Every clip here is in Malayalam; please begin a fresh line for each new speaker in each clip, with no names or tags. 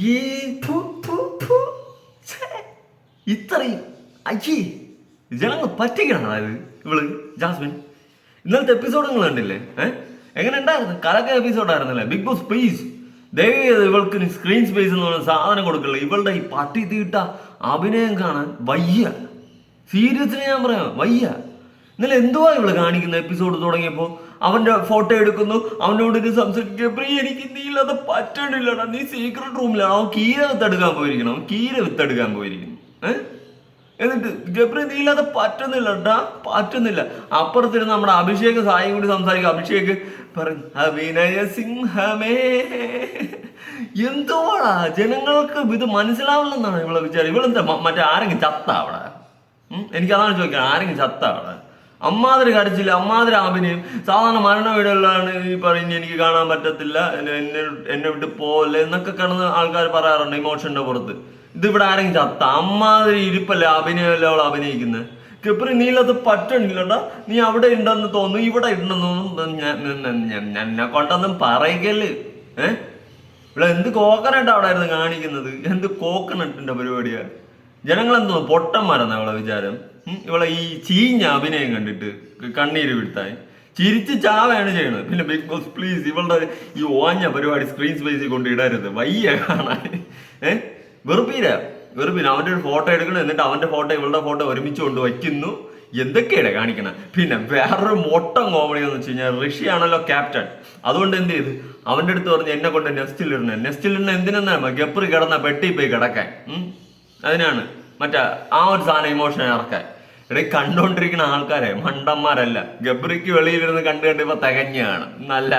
ഈ ഫു, ഫു, ഫു. ഛേ, ഇത്രയും അയ്യേ ജനങ്ങൾ പറ്റിക്കണം. അതായത് ഇവള് ജാസ്മിൻ ഇന്നലത്തെ എപ്പിസോഡ് നിങ്ങൾ കണ്ടില്ലേ? എങ്ങനെ ഉണ്ടായിരുന്നു? കലക്ക എപ്പിസോഡായിരുന്നല്ലേ? ബിഗ് ബോസ് പ്ലീസ് ദയവ് ഇവൾക്ക് സ്ക്രീൻ സ്പേസ് എന്ന് പറഞ്ഞ സാധനം കൊടുക്കില്ല. ഇവളുടെ ഈ പട്ടി തീട്ട അഭിനയം കാണാൻ വയ്യ. സീരിയസ്ലി ഞാൻ പറയാം, വയ്യ. ഇന്നലെ എന്തുവാ ഇവള് കാണിക്കുന്ന? എപ്പിസോഡ് തുടങ്ങിയപ്പോ അവന്റെ ഫോട്ടോ എടുക്കുന്നു, അവനോട് ഇത് സംസാരിക്കുക. എനിക്ക് നീ ഇല്ലാതെ പറ്റണില്ലടാ, നീ സീക്രട്ട് റൂമിലാണ്. അവൻ കീര വിത്തെടുക്കാൻ പോയിരിക്കണം, കീര വിത്തെടുക്കാൻ പോയിരിക്കുന്നു. എന്നിട്ട് ഗബ്രി നീ ഇല്ലാതെ പറ്റുന്നില്ലടാ, പറ്റുന്നില്ല. അപ്പുറത്തിരുന്ന് നമ്മുടെ അഭിഷേക് സായും കൂടി സംസാരിക്കും. അഭിഷേക് പറഞ്ഞു അഭിനയ സിംഹമേ. എന്തുവാടാ ജനങ്ങൾക്ക് ഇത് മനസ്സിലാവില്ലെന്നാണ് ഇവളെ വിചാരം. ഇവളെന്താ മറ്റേ ആരെങ്കിലും ചത്ത അവിടെ? എനിക്കതാണ് ചോദിക്കാൻ, ആരെങ്കിലും ചത്ത അവിടെ? അമ്മാതിരി കരച്ചില്ല, അമ്മാതിരി അഭിനയം. സാധാരണ മരണ വീടുകളിലാണ് ഈ പറയുന്നത് എനിക്ക് കാണാൻ പറ്റത്തില്ല, എന്നെ വിട്ട് പോലെ എന്നൊക്കെ കിടന്ന് ആൾക്കാർ പറയാറുണ്ട് ഇമോഷന്റെ പുറത്ത്. ഇതിവിടെ ആരെങ്കിലും ചത്ത? അമ്മാതിരി ഇരിപ്പല്ലേ, അഭിനയമല്ലേ അവൾ അഭിനയിക്കുന്നത്. ഗബ്രി നീ അത് പറ്റണില്ലടാ, നീ അവിടെ ഉണ്ടെന്ന് തോന്നുന്നു, ഇവിടെ ഉണ്ടെന്ന് തോന്നുന്നു, എന്നെ കൊണ്ടൊന്നും പറയല്. ഇവിടെ എന്ത് കോക്കനട്ട് അവിടെ ആയിരുന്നു കാണിക്കുന്നത്? എന്ത് കോക്കനട്ടിന്റെ പരിപാടിയാ? ജനങ്ങളെന്തോ പൊട്ടന്മാരെന്നാ അവളെ വിചാരം. ഇവളെ ഈ ചീഞ്ഞ അഭിനയം കണ്ടിട്ട് കണ്ണീര് വിടുത്തായി ചിരിച്ച് ചാവയാണ് ചെയ്യണത്. പിന്നെ ബിഗ് ബോസ് പ്ലീസ് ഇവളുടെ ഈ ഓഞ്ഞ പരിപാടി സ്ക്രീൻ സ്പേസിൽ കൊണ്ട് ഇടരുത്, വയ്യ കാണാൻ. വെറുപ്പീര. അവന്റെ ഒരു ഫോട്ടോ എടുക്കണം, എന്നിട്ട് അവന്റെ ഫോട്ടോ ഇവളുടെ ഫോട്ടോ ഒരുമിച്ച് കൊണ്ട് വയ്ക്കുന്നു. എന്തൊക്കെയാണ് കാണിക്കണം? പിന്നെ വേറൊരു മൊട്ടം കോമഡി എന്ന് വെച്ച് കഴിഞ്ഞാൽ ഋഷിയാണല്ലോ ക്യാപ്റ്റൻ. അതുകൊണ്ട് എന്ത് ചെയ്ത് അവന്റെ അടുത്ത് പറഞ്ഞ് എന്നെ കൊണ്ട് നെസ്റ്റിലിടണ എന്തിനാ? ഗപ്രി കിടന്ന പെട്ടി പോയി കിടക്കാൻ. അതിനാണ് മറ്റേ ആ ഒരു സാധനം ഇമോഷൻ ഇറക്കാൻ. ഇവിടെ കണ്ടുകൊണ്ടിരിക്കുന്ന ആൾക്കാരെ മണ്ടന്മാരല്ല. ഗബ്രിക്ക് വെളിയിലിരുന്ന് കണ്ടു ഇപ്പൊ തികഞ്ഞാണ്. നല്ല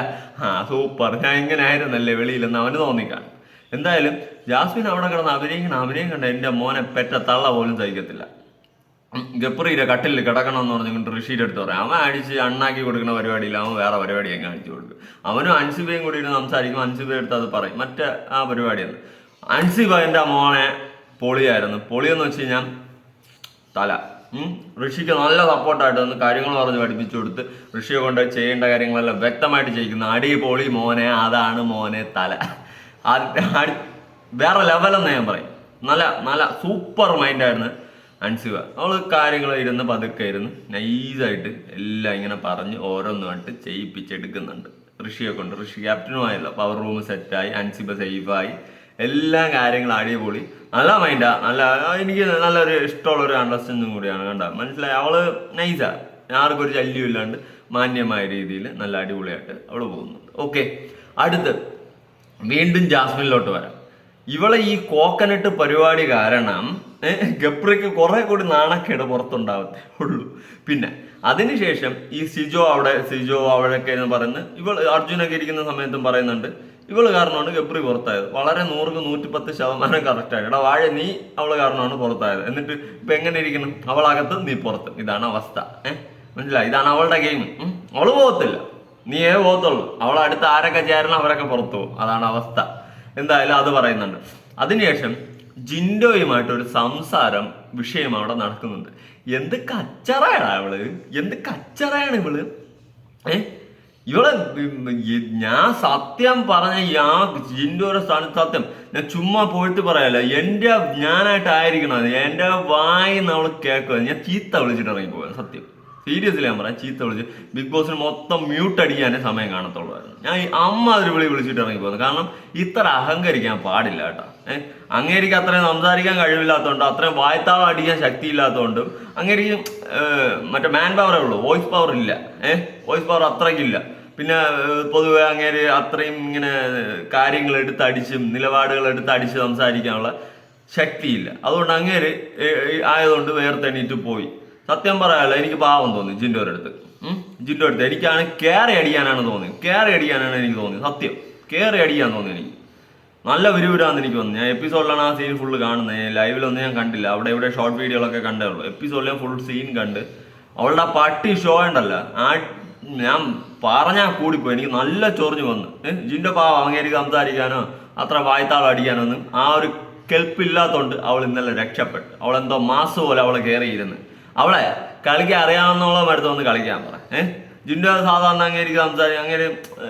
സൂപ്പർ, ഞാൻ ഇങ്ങനെ ആയിരുന്നല്ലേ വെളിയിലെന്ന് അവന് തോന്നിക്കാണ്. എന്തായാലും ജാസ്മിൻ അവിടെ കിടന്ന് അഭിനയം കണ്ട എന്റെ മോനെ പെറ്റ തള്ള പോലും സഹിക്കത്തില്ല. ഗപ്രിയുടെ കട്ടിലിൽ കിടക്കണമെന്ന് പറഞ്ഞുകൊണ്ട് ഋഷിയുടെ അടുത്ത് പറയാം. അവൻ അടിച്ച് അണ്ണാക്കി കൊടുക്കുന്ന പരിപാടിയിൽ അവൻ വേറെ പരിപാടി അങ്ങ് കാണിച്ചു കൊടുക്കും. അവനും അൻസിബയും കൂടി ഇരുന്ന് സംസാരിക്കും. അൻസിബയുടെ അടുത്ത് അത് പറയും, മറ്റേ ആ പരിപാടിയാണ്. അൻസിബ എൻ്റെ മോനെ പൊളിയായിരുന്നു. പൊളിയെന്ന് വെച്ച് കഴിഞ്ഞാൽ തല. ഋഷിക്ക് നല്ല സപ്പോർട്ടായിട്ട് വന്ന് കാര്യങ്ങൾ പറഞ്ഞ് പഠിപ്പിച്ചു കൊടുത്ത് ഋഷിയെ കൊണ്ട് ചെയ്യേണ്ട കാര്യങ്ങളെല്ലാം വ്യക്തമായിട്ട് ചെയ്യിക്കുന്നു. അടിപൊളി മോനെ, അതാണ് മോനെ തല. വേറെ ലെവലെന്ന് ഞാൻ പറയും. നല്ല നല്ല സൂപ്പർ മൈൻഡായിരുന്നു അൻസിബ. അവള് കാര്യങ്ങൾ ഇരുന്ന് പതുക്കെ ഇരുന്ന് നൈസായിട്ട് എല്ലാം ഇങ്ങനെ പറഞ്ഞ് ഓരോന്നുമായിട്ട് ചെയ്യിപ്പിച്ചെടുക്കുന്നുണ്ട് ഋഷിയെ കൊണ്ട്. ഋഷി ക്യാപ്റ്റനുമായല്ലോ, പവർ റൂം സെറ്റായി, അൻസിബ സേഫായി, എല്ലാ കാര്യങ്ങളും അടിപൊളി. നല്ല മൈൻഡാ, നല്ല എനിക്ക് നല്ലൊരു ഇഷ്ടമുള്ളൊരു അണ്ടർസ്റ്റാൻഡിങ് കൂടിയാണ്. കണ്ട മനസ്സിലായി, അവള് നൈസാ, ആർക്കും ഒരു ശല്യം ഇല്ലാണ്ട് മാന്യമായ രീതിയിൽ നല്ല അടിപൊളിയായിട്ട് അവള് പോകുന്നുണ്ട്. ഓക്കെ, അടുത്ത് വീണ്ടും ജാസ്മിനിലോട്ട് വരാം. ഇവളെ ഈ കോക്കനട്ട് പരിപാടി കാരണം ഗബ്രിക്ക് കുറെ കൂടി നാണക്കേട് പുറത്തുണ്ടാവത്തേ ഉള്ളൂ. പിന്നെ അതിനുശേഷം ഈ സിജോ അവിടെയൊക്കെ എന്ന് പറയുന്നത് ഇവള് അർജുനൊക്കെ ഇരിക്കുന്ന സമയത്തും പറയുന്നുണ്ട് ഇവള് കാരണമാണ് ഗബ്രി പുറത്തായത്. വളരെ 100% കറക്റ്റായി. എടാ വാഴ, നീ അവള് കാരണമാണ് പുറത്തായത്. എന്നിട്ട് ഇപ്പൊ എങ്ങനെ ഇരിക്കണം? അവളകത്ത്, നീ പുറത്ത്. ഇതാണ് അവസ്ഥ. മനസ്സിലായി? ഇതാണ് അവളുടെ ഗെയിം. അവള് പോകത്തില്ല, നീയേ പോകത്തുള്ളൂ. അവളടുത്ത് ആരൊക്കെ ചേരണം അവരൊക്കെ പുറത്തു പോകും. അതാണ് അവസ്ഥ. എന്തായാലും അത് പറയുന്നുണ്ട്. അതിനുശേഷം ജിൻഡോയുമായിട്ടൊരു സംസാരം വിഷയം അവിടെ നടക്കുന്നുണ്ട്. എന്ത് കച്ചറയാണ് അവള്, എന്ത് കച്ചറയാണ് ഇവള്. ഇവളെ ഞാൻ സത്യം പറഞ്ഞ ജിൻഡോയുടെ സ്ഥാനത്ത് സത്യം ഞാൻ ചുമ്മാ പോയിട്ട് പറയല്ല, എന്റെ ഞാനായിട്ടായിരിക്കണം അത്. എന്റെ വായിന്ന് അവള് കേൾക്കുക. ഞാൻ ചീത്ത വിളിച്ചിട്ട് ഇറങ്ങി പോകാൻ സത്യം. സീരിയസ്ലി ഞാൻ പറയാം, ചീത്ത വിളിച്ച് ബിഗ് ബോസിന് മൊത്തം മ്യൂട്ട് അടിക്കാനേ സമയം കാണത്തുള്ളായിരുന്നു. ഞാൻ ഈ അമ്മാതിരി വിളിച്ചിട്ട് ഇറങ്ങി പോകുന്നത്. കാരണം ഇത്ര അഹങ്കരിക്കാൻ പാടില്ല കേട്ടോ. അങ്ങേരിക്ക് അത്രയും സംസാരിക്കാൻ കഴിവില്ലാത്തതുകൊണ്ട്, അത്രയും വായ്ത്താളം അടിക്കാൻ ശക്തി ഇല്ലാത്തതുകൊണ്ടും അങ്ങേരിക്ക് മറ്റേ മാൻ പവറേ ഉള്ളൂ, വോയിസ് പവർ ഇല്ല. വോയിസ് പവർ അത്രയ്ക്കില്ല. പിന്നെ പൊതുവെ അങ്ങേര് അത്രയും ഇങ്ങനെ കാര്യങ്ങൾ എടുത്തടിച്ചും നിലപാടുകൾ എടുത്തടിച്ച് സംസാരിക്കാനുള്ള ശക്തിയില്ല. അതുകൊണ്ട് അങ്ങേര് ആയതുകൊണ്ട് വേർത്തെണീറ്റ് പോയി. സത്യം പറയാമല്ലോ, എനിക്ക് പാവം തോന്നി ജിൻഡോയുടെ അടുത്ത്. എനിക്കാണ് കയറി അടിക്കാനാണ് എനിക്ക് തോന്നിയത്. സത്യം കയറി അടിക്കാൻ തോന്നി എനിക്ക്. നല്ല വിരുവിടാന്ന് എനിക്ക് വന്നു. ഞാൻ എപ്പിസോഡിലാണ് ആ സീൻ ഫുള്ള് കാണുന്നത്. ലൈവിലൊന്നും ഞാൻ കണ്ടില്ല, അവിടെ ഇവിടെ ഷോർട്ട് വീഡിയോകളൊക്കെ കണ്ടേ ഉള്ളൂ. എപ്പിസോഡിൽ ഞാൻ ഫുൾ സീൻ കണ്ട് അവളുടെ ആ പട്ടി ഷോ ഉണ്ടല്ലോ, ഞാൻ പറഞ്ഞാൽ കൂടിപ്പോയി. എനിക്ക് നല്ല ചൊറിഞ്ഞു വന്നു. ജിൻഡോ പാവം, അങ്ങേക്ക് സംസാരിക്കാനോ അത്ര വായ്ത്താളം അടിക്കാനോ ഒന്നും ആ ഒരു കെൽപ്പില്ലാത്തതുകൊണ്ട് അവൾ ഇന്നലെ രക്ഷപ്പെട്ടു. അവളെന്തോ മാസ് പോലെ അവളെ കയറിയിരുന്ന് അവളെ കളിക്കാൻ അറിയാവുന്നോളം അടുത്ത് വന്ന് കളിക്കാൻ പറ. ജിൻഡോ സാധാരണ അങ്ങേക്ക് സംസാരിക്കും, അങ്ങനെ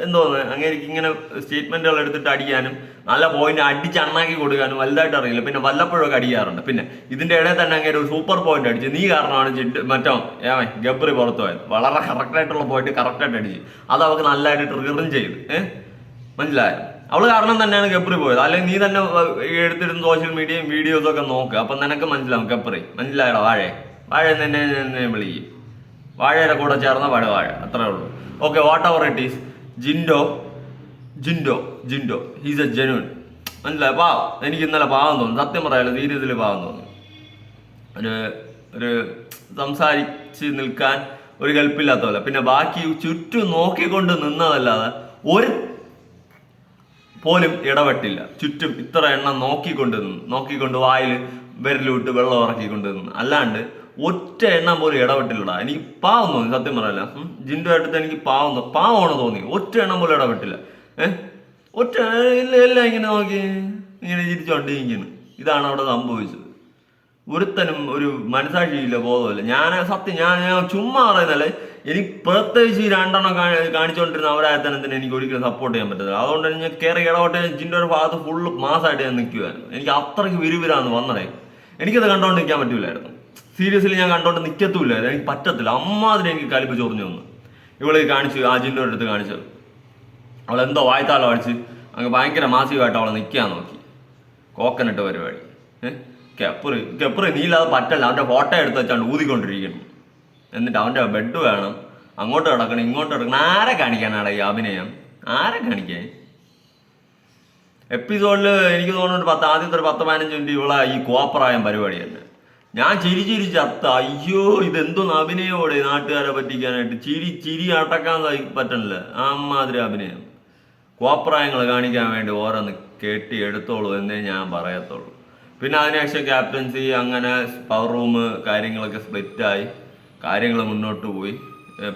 എന്തോന്ന് അങ്ങേക്ക് ഇങ്ങനെ സ്റ്റേറ്റ്മെന്റുകൾ എടുത്തിട്ട് അടിക്കാനും നല്ല പോയിന്റ് അടിച്ച് അണ്ണാക്കി കൊടുക്കാനും വലുതായിട്ട് അറിയില്ല. പിന്നെ വല്ലപ്പോഴൊക്കെ അടിക്കാറുണ്ട്. പിന്നെ ഇതിന്റെ ഇടയിൽ തന്നെ അങ്ങനെ ഒരു സൂപ്പർ പോയിന്റ് അടിച്ച് നീ കാരണമാണ് മറ്റോ ഗബ്രി പുറത്തു പോയത്. വളരെ കറക്റ്റായിട്ടുള്ള പോയിന്റ് കറക്റ്റായിട്ട് അടിച്ച് അത് അവർക്ക് നല്ലതായിട്ട് ട്രിഗറും ചെയ്തു. മനസ്സിലായോ? അവള് കാരണം തന്നെയാണ് ഗബ്രി പോയത്. അല്ലെങ്കിൽ നീ തന്നെ എടുത്തിരുന്ന സോഷ്യൽ മീഡിയയും വീഡിയോസും ഒക്കെ നോക്കുക, അപ്പൊ നിനക്ക് മനസ്സിലാവും ഗബ്രി. മനസ്സിലായോ? വാഴ തന്നെ വിളിക്കും. വാഴയുടെ കൂടെ ചേർന്ന വാഴ, അത്രേ ഉള്ളൂ. Okay, what ever it is. Jinto he's A genuine. മനസ്സിലായോ? പാവം. എനിക്ക് ഇന്നലെ പാവം തോന്നി, സത്യം പറയാലോ, സീരിയസിൽ പാവം തോന്നി. ഒരു സംസാരിച്ച് നിൽക്കാൻ ഒരു കൽപ്പില്ലാത്ത പോലെ. പിന്നെ ബാക്കി ചുറ്റും നോക്കിക്കൊണ്ട് നിന്നതല്ലാതെ ഒരു പോലും ഇടപെട്ടില്ല. ചുറ്റും ഇത്ര എണ്ണം നോക്കിക്കൊണ്ട് വായിൽ വിരലിട്ട് വെള്ളം ഇറക്കിക്കൊണ്ട് നിന്ന്, അല്ലാണ്ട് ഒറ്റ എണ്ണം പോലും ഇടപെട്ടില്ലടാ. എനിക്ക് പാവം തോന്നി, സത്യം പറയല്ല. ജിൻഡോ അടുത്ത് എനിക്ക് പാവമാണ് തോന്നി. ഒറ്റ എണ്ണം പോലും ഇടപെട്ടില്ല. ഒറ്റ എല്ലാം ഇങ്ങനെ നോക്കി ഇങ്ങനെ ചിരിച്ചോണ്ടിരിക്കുന്നു. ഇതാണ് അവിടെ സംഭവിച്ചത്. ഒരുത്തനും ഒരു മനസാക്ഷിയില്ല, ബോധമില്ല. ഞാൻ ചുമ്മാ പറയുന്നല്ലേ, എനിക്ക് പ്രത്യേകിച്ച് ഈ രണ്ടെണ്ണം കാണിച്ചുകൊണ്ടിരുന്ന അവരായത്തനത്തിന് എനിക്ക് ഒരിക്കലും സപ്പോർട്ട് ചെയ്യാൻ പറ്റത്തില്ല. അതുകൊണ്ട് ഞാൻ കയറി ഇടപെട്ട് ജിൻ്റെ ഒരു ഭാഗത്ത് ഫുള്ള് മാസമായിട്ട് ഞാൻ നിൽക്കുമായിരുന്നു. എനിക്ക് അത്രയ്ക്ക് വിരുവിരാന്ന് വന്നതേ. എനിക്കത് കണ്ടോണ്ട് നിൽക്കാൻ പറ്റൂലായിരുന്നു. സീരിയസ്ലി ഞാൻ കണ്ടോണ്ട് നിൽക്കത്തൂല്ലായിരുന്നു. എനിക്ക് പറ്റത്തില്ല. അമ്മാതിരി എനിക്ക് കലിപ്പ് ചൊറിഞ്ഞു വന്നു. ഇവള് കാണിച്ചു, ആ ജിൻ്റെ അടുത്ത് കാണിച്ചത്. അവളെന്തോ വായ്ത്താളം അടിച്ച് അങ്ങ് ഭയങ്കര മാസീവായിട്ട് അവളെ നിൽക്കാൻ നോക്കി. കോക്കനട്ട് പരിപാടി. കെപ്പറി നീ ഇല്ലാതെ പറ്റല്ല. അവൻ്റെ ഫോട്ടോ എടുത്ത് വെച്ചാണ്ട് ഊതിക്കൊണ്ടിരിക്കണം. എന്നിട്ട് അവൻ്റെ ബെഡ് വേണം, അങ്ങോട്ട് കിടക്കണം ഇങ്ങോട്ട് കിടക്കണം. ആരെ കാണിക്കാനാണ് ഈ അഭിനയം? ആരെ കാണിക്കാൻ? എപ്പിസോഡിൽ എനിക്ക് തോന്നുന്നുണ്ട് ആദ്യത്തെ ഒരു 10-15 മിനിറ്റ് ഇവളെ ഈ കോപ്പറായം പരിപാടി തന്നെ. ഞാൻ ചിരി ചത്ത. അയ്യോ, ഇതെന്തോന്ന് അഭിനയോടെ നാട്ടുകാരെ പറ്റിക്കാനായിട്ട്. ചിരി അടക്കാൻ പറ്റണില്ല. അമ്മാതിരി അഭിനയം. കോപ്രായങ്ങൾ കാണിക്കാൻ വേണ്ടി ഓരോന്ന് കെട്ടി എടുത്തോളൂ എന്നേ ഞാൻ പറയത്തുള്ളൂ. പിന്നെ അതിനുശേഷം ക്യാപ്റ്റൻസി, അങ്ങനെ പവർ റൂം കാര്യങ്ങളൊക്കെ സ്പ്ലിറ്റായി, കാര്യങ്ങൾ മുന്നോട്ട് പോയി.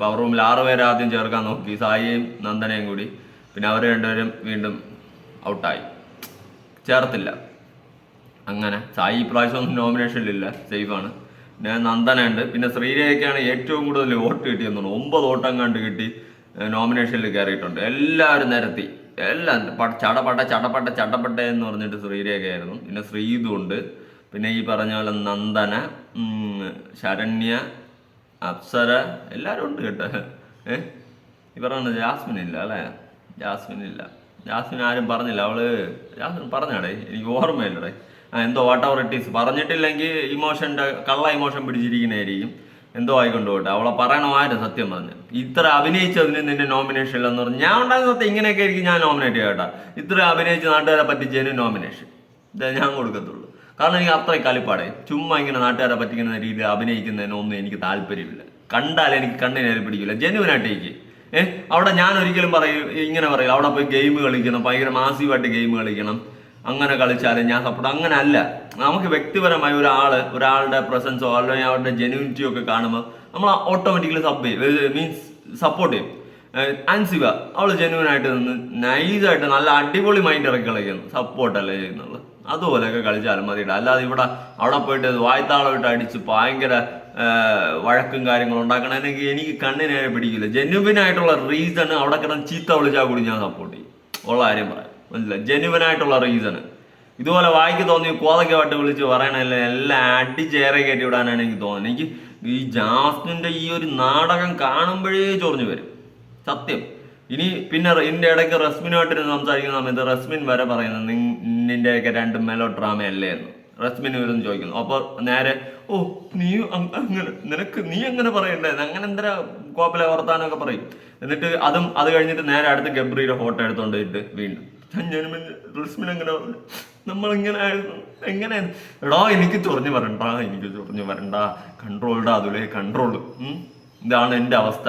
പവർ റൂമിൽ 6 പേരെ ആദ്യം ചേർക്കാൻ നോക്കി, സായിയും നന്ദനയും കൂടി. പിന്നെ അവർ രണ്ടുപേരും വീണ്ടും ഔട്ടായി, ചേർത്തില്ല. അങ്ങനെ സായി ഇപ്രാവശ്യം ഒന്നും നോമിനേഷനിലില്ല, സേഫാണ്. പിന്നെ നന്ദനുണ്ട്. പിന്നെ ശ്രീരേഖയ്ക്കാണ് ഏറ്റവും കൂടുതൽ വോട്ട് കിട്ടിയെന്ന് തോന്നുന്നു. 9 വോട്ട് അങ്ങാണ്ട് കിട്ടി നോമിനേഷനിൽ കയറിയിട്ടുണ്ട്. എല്ലാവരും നിരത്തി, എല്ലാം ചടപട്ട എന്ന് പറഞ്ഞിട്ട് ശ്രീരേഖയായിരുന്നു. പിന്നെ ശ്രീതു ഉണ്ട്. പിന്നെ ഈ പറഞ്ഞ പോലെ നന്ദന, ശരണ്യ, അപ്സര, എല്ലാവരും ഉണ്ട് കേട്ടോ. ഈ പറഞ്ഞ ജാസ്മിൻ ഇല്ല അല്ലേ? ജാസ്മിൻ ആരും പറഞ്ഞില്ല. ജാസ്മിൻ പറഞ്ഞാടേ, എനിക്ക് ഓർമ്മയില്ലടേ. എന്തോ വാട്ട് എവർ ഇറ്റ് ഈസ്. പറഞ്ഞിട്ടില്ലെങ്കിൽ കള്ള ഇമോഷൻ പിടിച്ചിരിക്കുന്നതായിരിക്കും. എന്തോ ആയിക്കൊണ്ട് പോട്ടെ. അവളെ പറയണമായിരുന്നു സത്യം പറഞ്ഞ്. ഇത്ര അഭിനയിച്ചതിന് നിന്റെ നോമിനേഷൻ ഇല്ലെന്ന് പറഞ്ഞു. ഞാൻ ഉണ്ടാകുന്ന സത്യം ഇങ്ങനെയൊക്കെ ആയിരിക്കും ഞാൻ നോമിനേറ്റ് ചെയ്യാം. ഇത്ര അഭിനയിച്ച് നാട്ടുകാരെ പറ്റിച്ചതിന് നോമിനേഷൻ ഇതേ ഞാൻ കൊടുക്കത്തുള്ളൂ. കാരണം എനിക്ക് അത്രയും കലിപ്പാടേ. ചുമ്മാ ഇങ്ങനെ നാട്ടുകാരെ പറ്റിക്കുന്ന രീതിയിൽ അഭിനയിക്കുന്നതിനൊന്നും എനിക്ക് താല്പര്യമില്ല. കണ്ടാൽ എനിക്ക് കണ്ണിനേരെ പിടിക്കില്ല. ജെന്യുവനായിട്ടേക്ക് അവിടെ ഞാൻ ഒരിക്കലും ഇങ്ങനെ പറയില്ല. അവിടെ പോയി ഗെയിം കളിക്കണം, ഭയങ്കര മാസീവായിട്ട് ഗെയിം കളിക്കണം, അങ്ങനെ കളിച്ചാലേ ഞാൻ സപ്പോർട്ട്. അങ്ങനെ അല്ല. നമുക്ക് വ്യക്തിപരമായി ഒരാളുടെ പ്രസൻസോ അല്ലെങ്കിൽ അവരുടെ ജെന്യൂനിറ്റിയോ ഒക്കെ കാണുമ്പോൾ നമ്മൾ ഓട്ടോമാറ്റിക്കലി സപ്പോർട്ട് ചെയ്യും. അൻസിബ അവൾ ജെന്യൂനായിട്ട് നിന്ന് നൈസായിട്ട് നല്ല അടിപൊളി മൈൻഡ് ഇറക്കി കളിക്കുന്നു, സപ്പോർട്ടല്ലേ ചെയ്യുന്നുള്ളൂ. അതുപോലെയൊക്കെ കളിച്ചാലും മതിയില്ല. അല്ലാതെ അവിടെ പോയിട്ട് വായ്ത്താളമായിട്ട് അടിച്ച് ഭയങ്കര വഴക്കും കാര്യങ്ങളും ഉണ്ടാക്കണമെങ്കിൽ എനിക്ക് കണ്ണിനേരെ പിടിക്കില്ല. ജെന്യുവിനായിട്ടുള്ള റീസൺ അവിടെ കിടന്ന് ചീത്ത വിളിച്ചാൽ കൂടി ഞാൻ സപ്പോർട്ട് ചെയ്യും. ഉള്ള കാര്യം പറയാം, മനസ്സിലായി? ജെന്യുവനായിട്ടുള്ള റീസണ്. ഇതുപോലെ വായിക്ക് തോന്നി കോതയ്ക്കവാട്ട് വിളിച്ച് പറയണല്ലേ എല്ലാം അടിച്ചേറെ കയറ്റി വിടാനാണ് എനിക്ക് തോന്നുന്നത്. എനിക്ക് ഈ ജാസ്മിൻ്റെ ഈ ഒരു നാടകം കാണുമ്പോഴേ ചൊറിഞ്ഞു വരും സത്യം. ഇനി പിന്നെ ഇതിൻ്റെ ഇടയ്ക്ക് റസ്മിനുമായിട്ട് സംസാരിക്കുന്ന സമയത്ത് റസ്മിൻ വരെ പറയുന്നത് നിന്റെയൊക്കെ 2 മെലോ ഡ്രാമ അല്ലേ എന്ന് റസ്മിന് വരുന്ന് ചോദിക്കുന്നു. അപ്പോൾ നേരെ നീ അങ്ങനെ പറയണ്ടേ, അങ്ങനെ എന്തര കോപ്പിലെ വർത്താനമൊക്കെ പറയും. എന്നിട്ട് അത് കഴിഞ്ഞിട്ട് നേരെ അടുത്ത് ഗബ്രിയുടെ ഫോട്ടോ എടുത്തോണ്ടിട്ട് വീണ്ടും റസ്മിൻ എങ്ങനെ പറഞ്ഞു, നമ്മളിങ്ങനെ ആയിരുന്നു, എങ്ങനെ എടാ എനിക്ക് ചൊറിഞ്ഞു വരണ്ട, കൺട്രോൾഡ് അതുലേ കൺട്രോൾ. ഇതാണ് എൻ്റെ അവസ്ഥ.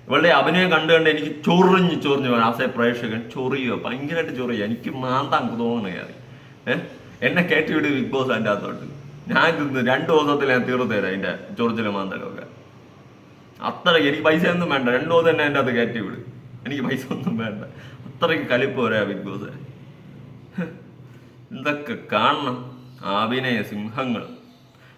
ഇവളുടെ അഭിനയം കണ്ട് എനിക്ക് ചൊറിഞ്ഞു ആസെ പ്രേക്ഷകൻ ചൊറിയോ, ഭയങ്കരമായിട്ട് ചൊറിയോ. എനിക്ക് മാന്താൻ തോന്നണേ അത്. എന്നെ കയറ്റി വിട് ബിഗ് ബോസ് അതിൻ്റെ അകത്തോട്ട്. ഞാൻ 2 ദിവസത്തിൽ ഞാൻ തീർന്നു തരാം അതിൻ്റെ ചൊറിച്ചിലും മാന്തലൊക്കെ. അത്രയ്ക്ക് എനിക്ക് പൈസ ഒന്നും വേണ്ട. 2 ദിവസം തന്നെ അതിൻ്റെ അകത്ത് കയറ്റി വിട്, എനിക്ക് പൈസ ഒന്നും വേണ്ട. അത്രയ്ക്ക് കലിപ്പ് വരാ ബിഗ് ബോസ്. എന്തൊക്കെ കാണണം, അഭിനയ സിംഹങ്ങൾ.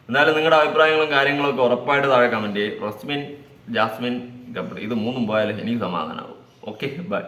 എന്നാലും നിങ്ങളുടെ അഭിപ്രായങ്ങളും കാര്യങ്ങളൊക്കെ ഉറപ്പായിട്ട് താഴെ കമൻറ്റ് ചെയ്യും. റസ്മിൻ ജാസ്മിൻ ഗബ്രി ഇത് മൂന്നും പോയാലും എനിക്ക് സമാധാനമാവും. Okay bye.